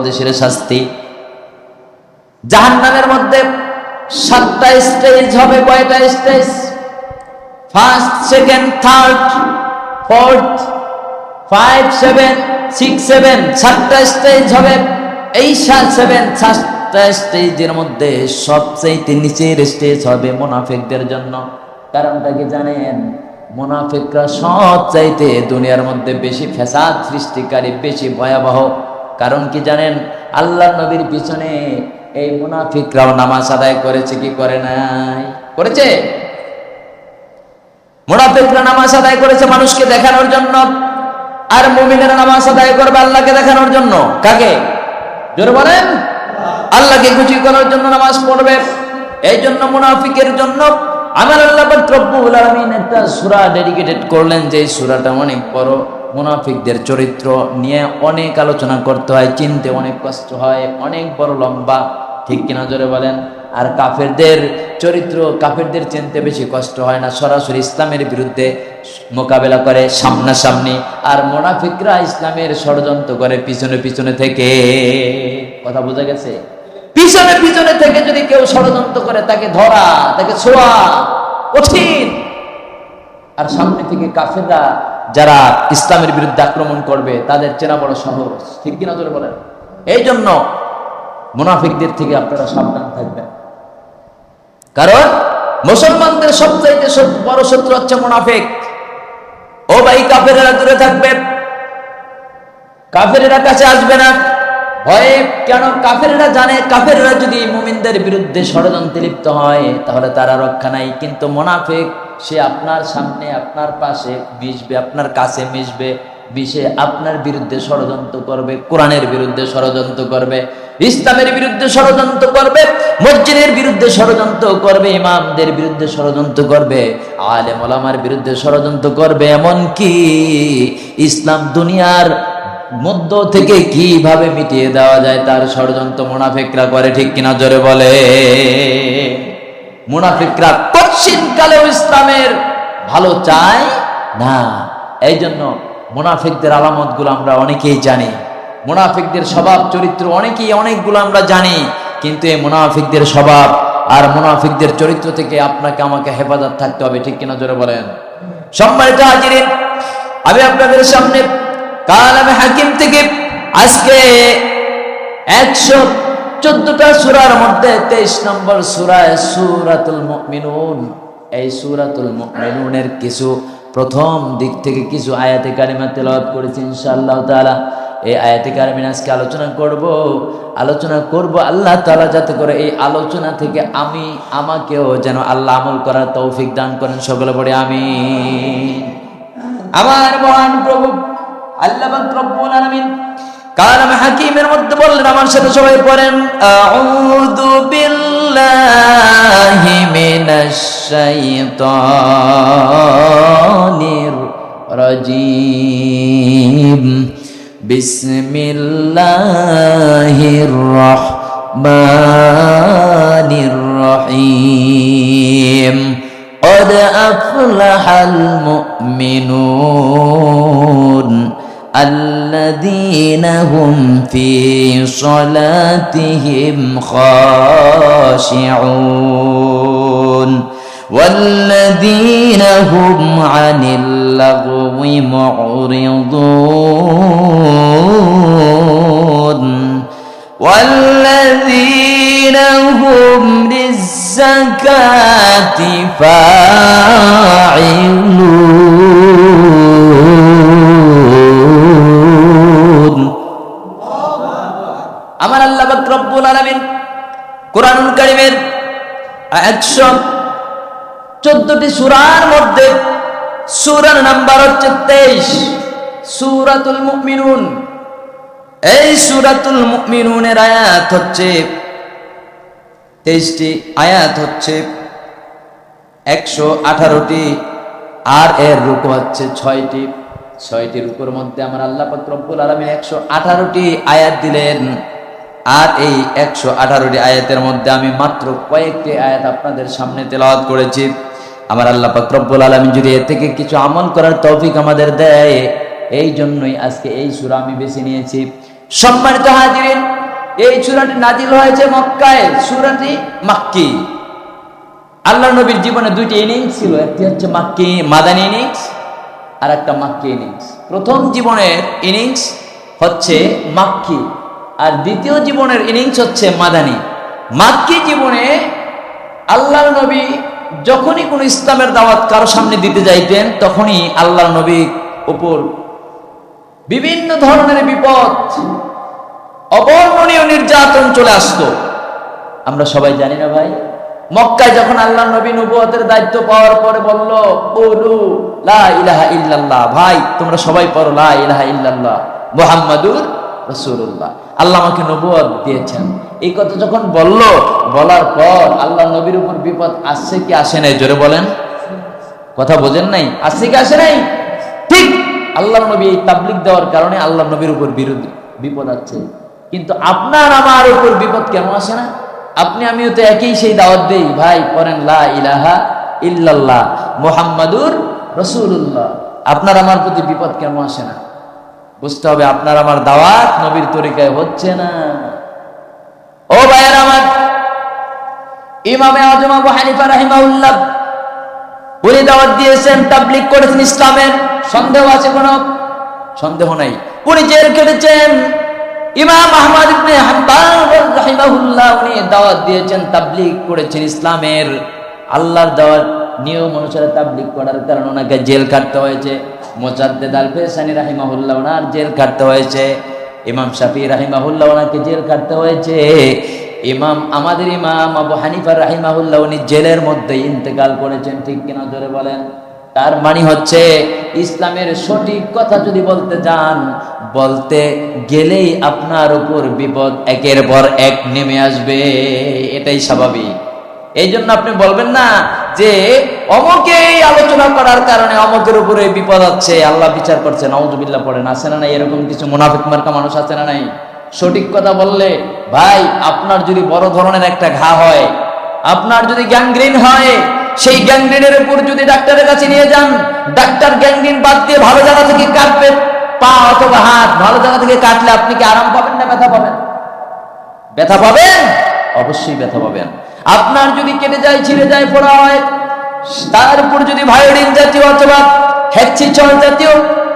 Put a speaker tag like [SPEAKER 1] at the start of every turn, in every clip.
[SPEAKER 1] দেশের শাস্তি। জাহান্নামের মধ্যে 7টা স্টেজ হবে। কয়টা stage? First, second, third, fourth, 5, 7, 6, 7, 7টা স্টেজ হবে। এই 7টা স্টেজের মধ্যে সবচেয়ে নিচের স্টেজ হবে মুনাফিকদের জন্য। কারণটা কি জানেন? মুনাফিকরা সবচাইতে দুনিয়ার মধ্যে বেশি ফ্যাসাদ সৃষ্টিকারী, বেশি ভয়াবহ। কারণ কি জানেন? আল্লাহর নবীর পিছনে এই মুনাফিকরাও নামাজ আদায় করেছে কি করে নাই? করেছে। মুনাফিকরা নামাজ আদায় করেছে মানুষকে দেখানোর জন্য, আর মুমিনেরা নামাজ আদায় করবে আল্লাহকে দেখানোর জন্য। কাকে? জোরে বলেন। আল্লাহকে খুশি করার জন্য নামাজ পড়বে। এই জন্য মুনাফিকের জন্য আমার আল্লাহ রব্বুল আলামিন একটা সূরা ডেডিকেটেড করলেন, যে সূরাটা অনেক বড়। মুনাফিকদের চরিত্র নিয়ে অনেক আলোচনা করতে হয়, চিনতে অনেক কষ্ট হয়, অনেক বড় লম্বা, ঠিক কিনা জোরে বলেন। আর কাফেরদের চরিত্র, কাফেরদের চিনতে বেশি কষ্ট হয় না, সরাসরি ইসলামের বিরুদ্ধে মোকাবেলা করে সামনাসামনি। আর মুনাফিকরা ইসলামের ষড়যন্ত্র করে পিছনে পিছনে থেকে। কথা বোঝা গেছে? পিছনে পিছনে থেকে যদি কেউ ষড়যন্ত্র করে, তাকে ধরা, তাকে ছোঁয়া কঠিন। আর সামনে থেকে কাফেররা যারা ইসলামের বিরুদ্ধে আক্রমণ করবে, তাদের চেনা বড় সহজ, ঠিক কিনা জোরে বলেন। এই জন্য মুনাফিকদের থেকে আপনারা সাবধান থাকবেন। কারণ মুসলমানদের সবচাইতে বড় শত্রু হচ্ছে মুনাফিক। ও ভাই, কাফেরেরা দূরে থাকবে, কাফেরেরা কাছে আসবে না। ভয়ে কেন? কাফেরেরা জানে কাফেরেরা যদি মুমিনদের বিরুদ্ধে ষড়যন্ত্রে লিপ্ত হয় তাহলে তারা রক্ষা নাই। কিন্তু মুনাফিক সে আপনার সামনে, আপনার পাশে মিশবে, আপনার কাছে মিশবে, মিশে আপনার বিরুদ্ধে ষড়যন্ত্র করবে, কোরআনের বিরুদ্ধে ষড়যন্ত্র করবে, ইসলামের বিরুদ্ধে ষড়যন্ত্র করবে, মসজিদের বিরুদ্ধে ষড়যন্ত্র করবে, ইমামদের বিরুদ্ধে ষড়যন্ত্র করবে, আলেম ওলামার বিরুদ্ধে ষড়যন্ত্র করবে। এমনকি ইসলাম দুনিয়ার মধ্য থেকে কিভাবে মিটিয়ে দেওয়া যায় তার ষড়যন্ত্র মুনাফিকরা করে, ঠিক কিনা জোরে বলে। মুনাফিকরা কঠিন কালেও ইসলামের ভালো চায় না। এই জন্য মুনাফিকদের আলামতগুলো আমরা অনেকেই জানি, মুনাফিকদের স্বভাব চরিত্র অনেকগুলো আমরা জানি। কিন্তু এই মুনাফিকদের স্বভাব আর মুনাফিকদের চরিত্র থেকে আপনাকে আমাকে হেফাজত থাকতে হবে, ঠিক কিনা জোরে বলেন। সম্মানিত হাজিরিন, আমি আপনাদের সামনে কালামে হাকিম থেকে আজকে 114টা সূরার মধ্যে 23 নম্বর সূরা সূরাতুল মুমিনুন। এই সূরাতুল মুমিনুনের কিছু প্রথম দিক থেকে কিছু আয়াতে কারিমা তেলাওয়াত করেছি ইনশাআল্লাহ তাআলা। এই আয়াতে কারিমা আজকে আলোচনা করব। আল্লাহ তাআলা যাতে করে এই আলোচনা থেকে আমাকেও যেন আল্লাহ আমল করার তৌফিক দান করেন। সকলে পড়ে আমিন। আমার মহান প্রভু আল্লাহ রব্বুল আলামিন কালামে হাকিমের মধ্যে বললেন, আমার সাথে সবাই পড়েন, আউযু বিল্লাহি মিনাশ শাইতানির রাজীম, বিসমিল্লাহির রাহমানির রহিম, قد أفلح المؤمنون الذين هم في صلاتهم خاشعون والذين هم عن اللغو معرضون والذين هم للزكاة فاعلون। আমার আল্লাহ পাক রব্বুল আলামিন কোরআনুল কারীমের 114টি সূরার মধ্যে সূরার নাম্বার হচ্ছে 23, সূরাতুল মুমিনুন। এই সূরাতুল মুমিনুনের আয়াত হচ্ছে 23টি, আয়াত হচ্ছে 118টি, আর এর রুকু হচ্ছে 6টি। 6টি রুকুর মধ্যে আমার আল্লাহ পাক রব্বুল আলামিন 118টি আয়াত দিলেন। আর এই 118টি আয়াতের মধ্যে আমি মাত্র কয়েকটি আয়াত আপনাদের সামনে তেলাওয়াত করেছি। আমার আল্লাহ পাক রব্বুল আলামিন যদি এর থেকে কিছু আমল করার তৌফিক আমাদের দেয়, এই জন্যই আজকে এই সূরা আমি বেছে নিয়েছি। সম্মানিত হাজিরিন, এই সূরাটি নাজিল হয়েছে মক্কায়। সূরাটি মাক্কি। আল্লাহর নবীর জীবনে দুইটি ইনিংস ছিল, একটি হচ্ছে মাক্কি মাদানী ইনিংস আর একটা মাক্কি ইনিংস। প্রথম জীবনের ইনিংস হচ্ছে মাক্কি আর দ্বিতীয় জীবনের ইনিংস হচ্ছে মাদানী। মাক্কি জীবনে আল্লাহর নবী যখনই কোনো ইসলামের দাওয়াত কারো সামনে দিতে যাইতেন, তখনই আল্লাহর নবীর উপর বিভিন্ন ধরনের বিপদ, অবর্ণনীয় নির্যাতন চলে আসতো। আমরা সবাই জানি না ভাই, মক্কায় যখন আল্লাহর নবী নবুয়তের দায়িত্ব পাওয়ার পরে বলল, কুলু লা ইলাহা ইল্লাল্লাহ, ভাই তোমরা সবাই পড়ো লা ইলাহা ইল্লাল্লাহ মুহাম্মাদুর রাসূলুল্লাহ, আল্লাহ আমাকে নবুয়ত দিয়েছেন। এই কথা যখন বলার পর আল্লাহর নবীর উপর বিপদ আসছে কি আসে নাই? জোরে বলেন, কথা বোঝেন নাই? আসছে কি আসে নাই? ঠিক আল্লাহর নবী এই তাবলীগ দেওয়ার কারণে আল্লাহর নবীর উপর বিপদ আসছে। কিন্তু আপনার আমার উপর বিপদ কেন আসে না? আপনি আমিও তো একই সেই দাওয়াত দেই, ভাই পড়েন লা ইলাহা ইল্লাল্লাহ মুহাম্মাদুর রাসূলুল্লাহ, আপনার আমার প্রতি বিপদ কেন আসে না? বুঝতে হবে আপনার আমার দাওয়াত নবীর তরিকায় হচ্ছে না। ও ভাইয়েরা আমার, ইমামে আজম আবু হানিফা রাহিমাহুল্লাহ উনি দাওয়াত দিয়েছেন, তাবলীগ করেছেন ইসলামের। সন্দেহ আছে? কোনো সন্দেহ নাই। উনি জেল কেটেছেন। ইমাম আহমদ ইবনে হাম্বল রাহিমাহুল্লাহ উনি দাওয়াত দিয়েছেন, তাবলীগ করেছেন ইসলামের। আল্লাহর দাওয়াত নিয়ম অনুসারে তাবলীগ করার কারণে ওনাকে জেল কাটতে হয়েছে। মুজাদ্দিদ আল ফিসানি রাহিমাহুল্লাহ ওনার জেল কাটতে হয়েছে। ইমাম শাফি রাহিমাহুল্লাহ ওনাকে জেল কাটতে হয়েছে। আমাদের ইমাম আবু হানিফা রাহিমাহুল্লাহ উনি জেলের মধ্যে ইন্তেকাল করেছেন। ঠিক কিনা জোরে বলেন? তার মানে হচ্ছে ইসলামের সঠিক কথা যদি বলতে গেলেই আপনার উপর বিপদ একের পর এক নেমে আসবে, এটাই স্বাভাবিক। এই জন্য আপনি বলবেন না যে অমুকে আলোচনা করার কারণে অমুকের উপরে বিপদ হচ্ছে, আল্লাহ বিচার করছে। নাউযুবিল্লাহ পড়েন, আছে না নাই? এরকম কিছু মুনাফিক মার্কা মানুষ আছে না নাই? সঠিক কথা বললে ভাই, আপনার যদি বড় ধরনের একটা ঘা হয়, আপনার যদি গ্যাংগ্রিন হয়, সেই গ্যাংগ্রিনের উপর যদি ডাক্তারের কাছে নিয়ে যান, ডাক্তার গ্যাংগ্রিন বাদ দিয়ে ভালো জায়গা থেকে কাটবে, পা অথবা হাত ভালো জায়গা থেকে কাটলে আপনি কি আরাম পাবেন না ব্যথা পাবেন? ব্যথা পাবেন, অবশ্যই ব্যথা পাবেন। আপনার যদি কেটে যায়, ছিঁড়ে যায়, ফোড়া হয়, তার উপর যদি ভায়োডিন জাতীয় অথবা হেক্সিচল জাতীয়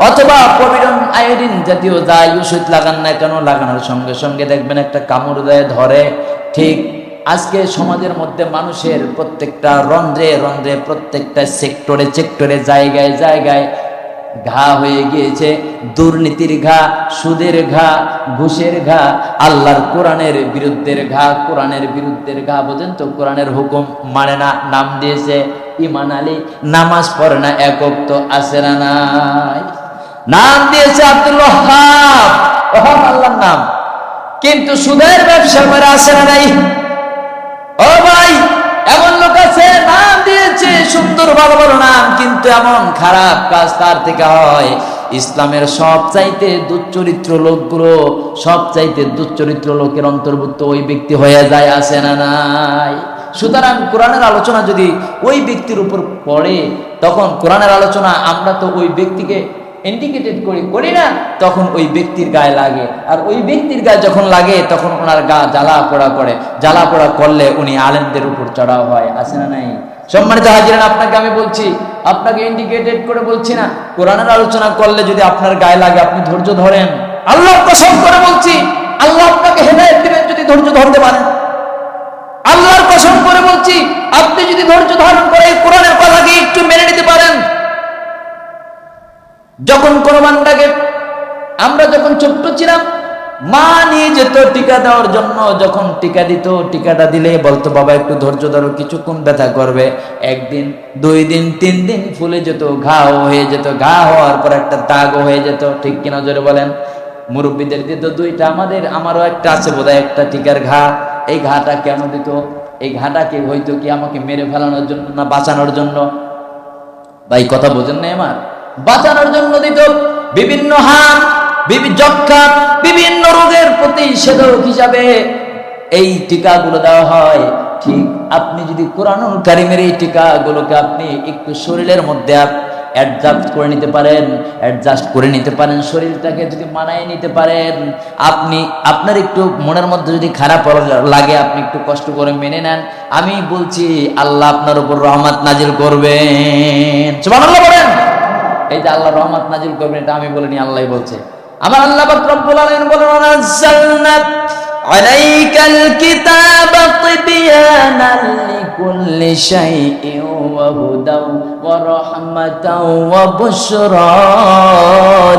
[SPEAKER 1] অথবা পভিডন আয়োডিন জাতীয় যাই ওষুধ লাগান না কেন, লাগানোর সঙ্গে সঙ্গে দেখবেন একটা কামড় দেয়, ধরে। ঠিক আজকে সমাজের মধ্যে মানুষের প্রত্যেকটা রন্ধ্রে রন্ধ্রে, প্রত্যেকটা সেক্টরে জায়গায় জায়গায় ঘা হয়ে গিয়েছে। দুর্নীতির ঘা, সুদের ঘা, ঘুষের ঘা, আল্লাহর কোরআনের বিরুদ্ধের ঘা। কোরআনের বিরুদ্ধের ঘা বোঝেন তো? কোরআনের হুকুম মানে না, নাম দিয়েছে ইমান আলী, নামাজ পড়ে না, এক ওয়াক্ত আছে না নাই? নাম দিয়েছে আব্দুল ওয়াহাব, আল্লাহর নাম, কিন্তু সুদের ব্যবসা করে আছে না নাই? ও ভাই, এমন লোক আছে নাম দিয়েছে সুন্দর ভালো ভালো নাম, কিন্তু এমন খারাপ কাজ তার থেকে হয়। ইসলামের সবচাইতে দুশ্চরিত্র লোকগুলো, সবচাইতে দুশ্চরিত্র লোকের অন্তর্ভুক্ত ওই ব্যক্তি হয়ে যায়, আছে না নাই? সুতরাং কোরআনের আলোচনা যদি ওই ব্যক্তির উপর পড়ে, তখন কোরআনের আলোচনা আমরা তো ওই ব্যক্তিকে ইন্ডিকেটেড করি না, তখন ওই ব্যক্তির গায়ে লাগে। আর ওই ব্যক্তির গায়ে যখন লাগে, তখন ওনার গা জ্বালা পোড়া করে। জ্বালা পোড়া করলে উনি আলেমদের উপর চড়াও হয়, আছে না নাই? সম্মানিত হাজিরান, আপনাকে আমি বলছি, আপনাকে ইন্ডিকেটেড করে বলছি না, কোরআনের আলোচনা করলে যদি আপনার গায়ে লাগে, আপনি ধৈর্য ধরেন। আল্লাহর কসম করে বলছি, আল্লাহ আপনাকে হেদায়েত দিবেন যদি ধৈর্য ধরতে পারেন। আল্লাহর কসম করে বলছি, আপনি যদি ধৈর্য ধারণ করে কোরআনের কথাকে একটু মেনে নিতে পারেন। যখন কোন বান্দাকে, আমরা যখন ছোট্ট ছিলাম, মা নিয়ে যেত টিকা দেওয়ার জন্য, যখন টিকা দিত, টিকাটা দিলে বলতো বাবা একটু ধৈর্য ধরো, কিছুক্ষণ ব্যথা করবে। একদিন, 2 দিন, 3 দিন ফুলে যেত, ঘাও হয়ে যেত, ঘা হওয়ার পর একটা দাগও হয়ে যেত। ঠিক কিনা জোরে বলেন? মুরব্বীদের দিত 2টা, আমারও একটা আছে বোধহয়, একটা টিকার ঘা। এই ঘাটা কেন দিত? এই ঘাটাকে হয়তো কি আমাকে মেরে ফেলানোর জন্য না বাঁচানোর জন্য? ভাই কথা বোঝেন না আমার? বাঁচানোর জন্য দিত। বিভিন্ন হাত, যক্ষা, বিভিন্ন রোগের প্রতিষেধক হিসাবে এই টিকাগুলো দেওয়া হয়। ঠিক আপনি যদি কোরআনুল কারীমের এই টিকাগুলোকে আপনি একটু শরীরের মধ্যে অ্যাডজাস্ট করে নিতে পারেন, শরীরটাকে যদি মানায় নিতে পারেন, আপনার একটু মনের মধ্যে যদি খারাপ লাগে, আপনি একটু কষ্ট করে মেনে নেন, আমি বলছি আল্লাহ আপনার উপর রহমত নাজিল করবেন। সুবহানাল্লাহ বলেন। এই যে আল্লাহ রহমত নাজিল করবেন, এটা আমি বলিনি, আল্লাহই বলছে। আমার আল্লাহ পাক রব্বুল আলামিন বলেন, নাযালনা আলাইকাল কিতাবা তিবয়ানান লিকুল্লি শাইইন ওয়া হুদাও ওয়া রাহমাতাও ওয়া বুশরা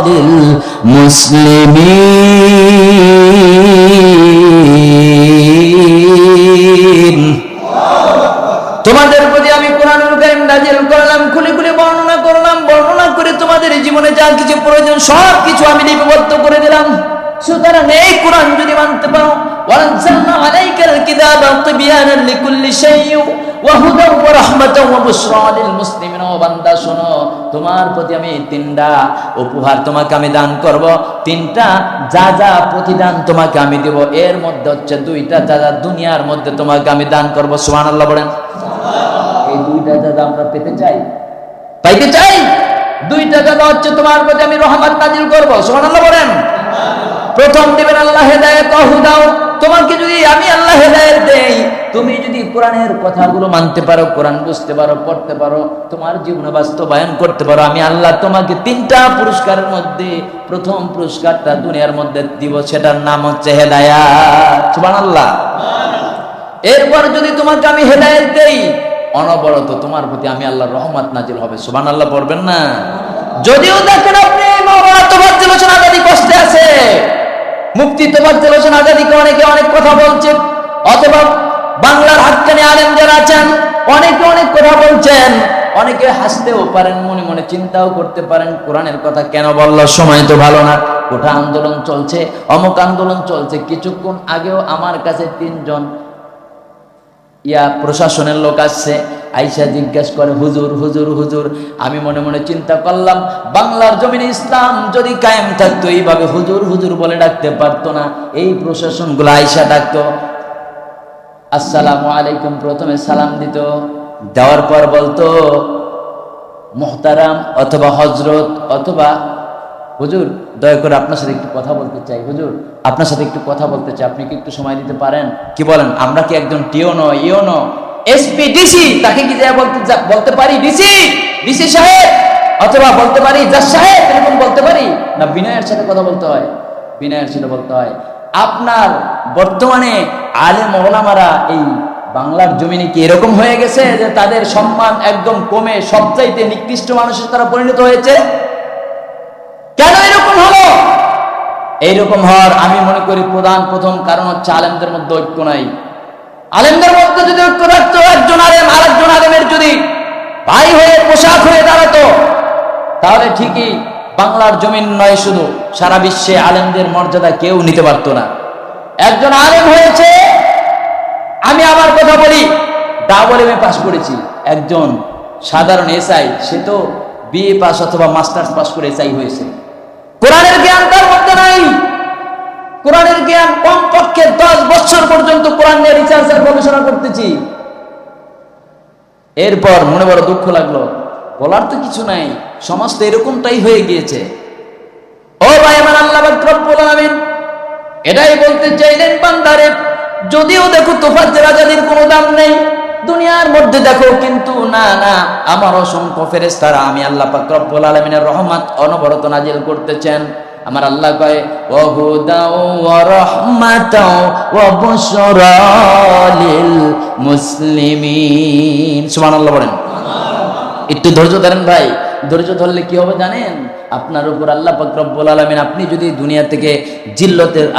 [SPEAKER 1] লিল মুসলিমিন। তোমাদের প্রতি আমি কোরআনুল কারীম নাযিল করলাম, খুলে খুলে বর্ণনা করলাম, বর্ণনা করে তোমাদের জীবনে যা কিছু প্রয়োজন সব কিছু আমি লিপিবদ্ধ করে দিলাম। সুতরাং এই কোরআন যদি মানতে পারো, ওয়ানজালনা আলাইকাল কিতাবা তিবয়ানান লিকুল্লি শাইইন ওয়া হুদাও ওয়া রাহমাতাও ওয়া বুশরা লিল মুসলিমিন। ও বান্দা শোনো, তোমার প্রতি আমি তিনটা উপহার তোমাকে আমি দান করব, তিনটা যা যা প্রতিদান তোমাকে আমি দেব, এর মধ্যে হচ্ছে দুইটা যা যা দুনিয়ার মধ্যে তোমাকে আমি দান করব। সুবহানাল্লাহ বলেন। এই দুইটা যা যা আমরা পেতে চাই, পাইতে চাই, দুইটা যা যা হচ্ছে তোমার প্রতি আমি রহমত নাজিল করব। সুবহানাল্লাহ বলেন। প্রথম দিবেন আল্লাহ হেদায়েত ওয়া হুদাও। তোমাকে যদি আমি আল্লাহ হেদায়েত দেই, তুমি যদি কোরআনের কথাগুলো মানতে পারো, কোরআন বুঝতে পারো, পড়তে পারো, তোমার জীবনে বাস্তবায়ন করতে পারো, আমি আল্লাহ তোমাকে তিনটা পুরস্কারের মধ্যে প্রথম পুরস্কারটা দুনিয়ার মধ্যে দিব, সেটার নাম হচ্ছে হেদায়েত। সুবহানাল্লাহ। এরপর যদি তোমাকে আমি হেদায়েত দেই, অনবরত তোমার প্রতি আমি আল্লাহর রহমত নাজিল হবে। সুবহানাল্লাহ পড়বেন না? যদিও দেখেন আপনি মাওলানা তোফাজ্জল হোসেন আজাদী কষ্টে আছে, মুফতি তোফাজ্জল হোসেন আজাদীকে অনেকে অনেক কথা বলছে, অথবা বাংলার হাক্কানি আলেম যারা আছেন অনেকে অনেক কথা বলছেন, অনেকে হাসতেও পারেন, মনে মনে চিন্তাও করতে পারেন কোরআনের কথা কেন বললো, সময় তো ভালো না, কোঠা আন্দোলন চলছে, অমুক আন্দোলন চলছে। কিছুক্ষণ আগেও আমার কাছে তিনজন প্রশাসনের লোক আসছে, আইসা জিজ্ঞেস করে, হুজুর হুজুর হুজুর। আমি মনে মনে চিন্তা করলাম, বাংলার জমিনে ইসলাম যদি কায়েম থাকতো, এইভাবে হুজুর হুজুর বলে ডাকতে পারতো না। এই প্রশাসনগুলো আইসা ডাকতো, আসসালামু আলাইকুম, প্রথমে সালাম দিত, দেওয়ার পর বলতো মুহতারাম অথবা হজরত অথবা হুজুর, দয়া করে আপনার সাথে একটু কথা বলতে চাই, হুজুর আপনার সাথে একটু কথা বলতে চাই, আপনি কি একটু সময় দিতে পারেন? কি বলেন, আমরা কি একজন টিওনো, ইওনো, এসপি, ডিসি, তাকে কি বলতে পারি ডিসি সাহেব, অথবা বলতে পারি জাজ সাহেব, এরকম বলতে পারি না? বিনয়ের সাথে কথা বলতে হয়, বিনয়ের সাথে বলতে হয়। আপনার বর্তমানে আলেম ওলামারা এই বাংলার জমিনে কি এরকম হয়ে গেছে যে তাদের সম্মান একদম কমে সবচাইতে নিকৃষ্ট মানুষের তারা পরিণত হয়েছে? কেন এরকম হলো? এইরকম হওয়ার আমি মনে করি প্রথম কারণ হচ্ছে আলেমদের মধ্যে ঐক্য নাই। আলেমদের মধ্যে যদি ঐক্য থাকতো, একজন আলেম আরেকজন আলেমের যদি ভাই হয়ে পোশাক হয়ে দাঁড়াতো, তাহলে ঠিকই বাংলার জমিন নয়, শুধু সারা বিশ্বে আলেমদের মর্যাদা কেউ নিতে পারতো না। একজন আলেম হয়েছে, আমি আমার কথা বলি, ডাবল এমএ পাস করেছি। একজন সাধারণ এসআই, সে তো বিএ পাস অথবা মাস্টার্স পাস করে এসআই হয়েছে। কোরআনের জ্ঞান তার মধ্যে নাই। কোরআনের জ্ঞান কমপক্ষে 10 বছর পর্যন্ত কোরআন নিয়ে রিসার্চ আর গবেষণা করতেছি। এরপর মনে বড় দুঃখ লাগলো, বলার তো কিছু নাই, সমাজ তো এরকমটাই হয়ে গিয়েছে। ও ভাই আমার, আল্লাহ পাক রব্বুল আলামিন এটাই বলতে চাইলেন, বান্দারে যদিও দেখো তোফাজ্জল আজাদীর কোনো দাম নেই দুনিয়ার মধ্যে, দেখো কিন্তু না না, আমার অসংখ্য ফেরেশতারা আমি আল্লাহ পাক রব্বুল আলামিনের রহমত অনবরত নাজিল করতেছেন। আমার আল্লাহ কয়, ওয়া হুদাও ওয়া রাহমাতাও ওয়া বুশরা লিল মুসলিমিন। সুবহানাল্লাহ বলেন। একটু ধৈর্য ধরেন ভাই, ধৈর্য ধরলে কি হবে জানেন? আপনার উপর আল্লাহ পাক রব্বুল আলামিন, আপনি যদি দুনিয়া থেকে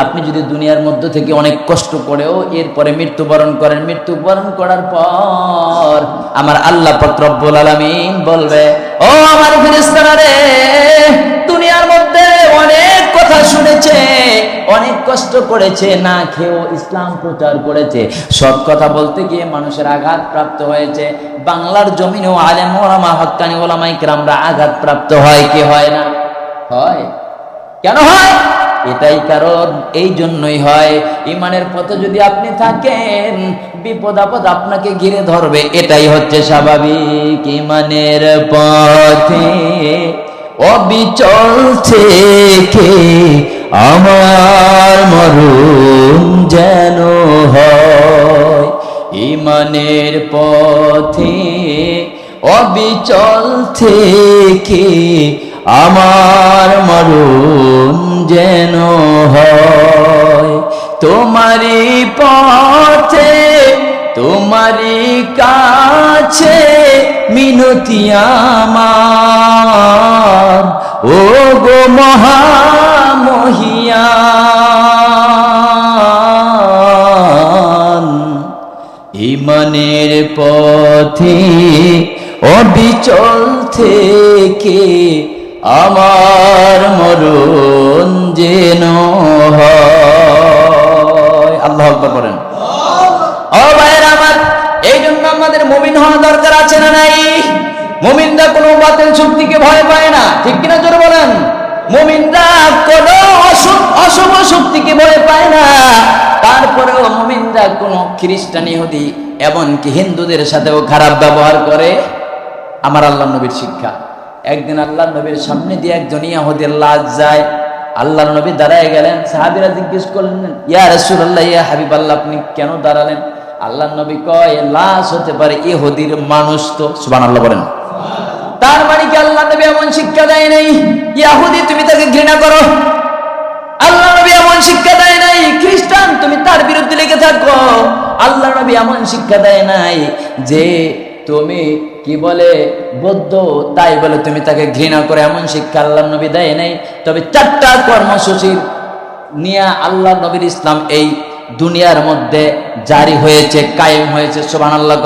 [SPEAKER 1] আপনি যদি দুনিয়ার মধ্য থেকে অনেক কষ্ট করেও এরপরে মৃত্যুবরণ করেন, মৃত্যুবরণ করার পর আমার আল্লাহ পাক রব্বুল আলামিন বলবে, ও আমার ফেরেশতারা রে, দুনিয়ার মধ্যে অনেক কথা শুনেছে, অনেক কষ্ট করেছে, না খেয়েও ইসলাম প্রচার করেছে, সব কথা বলতে গিয়ে মানুষের আঘাত প্রাপ্ত হয়েছে। বাংলার জমিনেও আলেম ওলামা, হক্কানি ওলামায়ে কেরামরা আঘাত প্রাপ্ত হয় কি হয় না? হয়। কেন হয়? এটাই কারণ, এই জন্যই হয় ইমানের পথে যদি আপনি থাকেন বিপদ আপদ আপনাকে ঘিরে ধরবে, এটাই হচ্ছে স্বাভাবিক। ইমানের পথে অবিচল থেকে আমার মরণ যেন হয়, ইমানের পথে অবিচল থেকে আমার মরণ যেন হয়। তোমারই পথে তোমারই কাছে মিনতি আমার, ও গো মহামহিয়ান। ইমানের পথে অবিচল থেকে আমার মরণ যেন হয়। আল্লাহু আকবার বলেন। ও ভাইয়েরা আমার, এই জন্য আমাদের মুমিন হওয়া দরকার আছে না নাই? মুমিনরা কোনো বাতিল শক্তিকে ভয় পায় না, ঠিক কিনা জোরে বলেন। মুমিনরা কোনো অশুভ শক্তিকে ভয় পায় না। তারপরেও মুমিনরা কোনো খ্রিস্টান, ইহুদি, এমনকি হিন্দুদের সাথেও খারাপ ব্যবহার করে। আমার আল্লাহ নবীর শিক্ষা। একদিন আল্লাহ নবীর সামনে দিয়ে একজন ইহুদির লাশ যায়। আল্লাহ নবী দাঁড়ায় গেলেন। সাহাবীরা জিজ্ঞেস করলেন, ইয়া রাসূলুল্লাহ, ইয়া হাবিবাল্লাহ, আপনি কেন দাঁড়ালেন? আল্লাহ নবী কয়, লাশ হতে পারে, ইহুদির মানুষ তো। সুবহানাল্লাহ বলেন। তার মানে কি আল্লাহ নবী এমন শিক্ষা দেয় নাই ইহুদি তুমি তাকে ঘৃণা করো? আল্লাহ নবী এমন শিক্ষা দেয় নাই খ্রিস্টান তুমি তার বিরুদ্ধে লেগে থাকো। আল্লাহ নবী এমন শিক্ষা দেয় নাই যে তুমি কি বলে বৌদ্ধ তাই বলে তুমি তাকে ঘৃণা করে, এমন শিক্ষা আল্লাহ নবী দেয় নাই। তবে 4টা কর্মসূচির নিয়ে আল্লাহ নবীর ইসলাম এই দুনিয়ার মধ্যে জারি হয়েছে, কায়েম হয়েছে। সুবহানাল্লাহ।